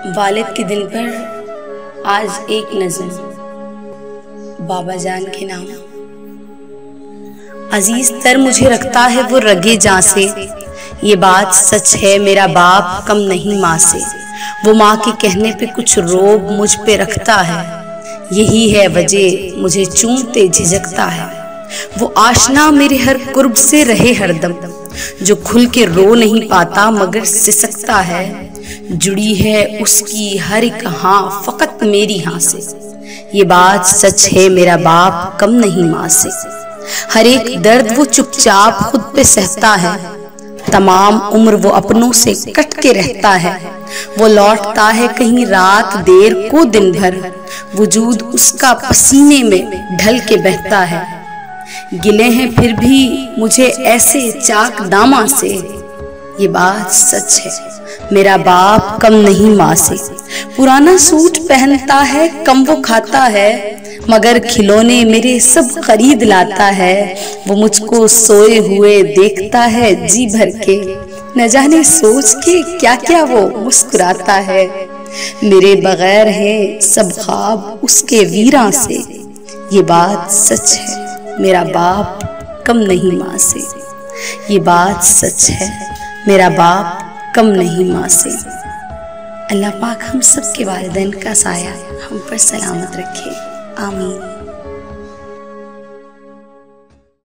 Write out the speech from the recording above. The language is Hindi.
वालिद के दिल पर आज एक नज़र बाबा जान के नाम। अजीज तर मुझे रखता है वो रगे जां से, ये बात सच है मेरा बाप कम नहीं माँ से। वो माँ के कहने पे कुछ रोब मुझ पे रखता है, यही है वजह मुझे चूमते झिझकता है। वो आशना मेरे हर कुर्ब से रहे हरदम, जो खुल के रो नहीं पाता मगर सिसकता है। जुड़ी है उसकी हर एक हाँ फकत मेरी हाँ से, ये बात सच है मेरा बाप कम नहीं माँ से। हर एक दर्द वो चुपचाप खुद पे सहता है, तमाम उम्र वो अपनों से कट के रहता है। वो लौटता है कहीं रात देर को दिन भर, वजूद उसका पसीने में ढल के बहता है। गिले हैं फिर भी मुझे ऐसे चाक दामा से, ये बात सच है मेरा बाप कम नहीं माँ से। पुराना सूट पहनता है कम वो खाता है, मगर खिलौने मेरे सब खरीद लाता है। वो मुझको सोए हुए देखता है जी भर के, न जाने सोच के क्या क्या वो मुस्कुराता है। मेरे बगैर है सब ख्वाब उसके वीरां से, ये बात सच है मेरा बाप कम नहीं माँ से। ये बात सच है मेरा बाप कम नहीं माँ से। अल्लाह पाक हम सब के वालिदैन का साया हम पर सलामत रखे, आमीन।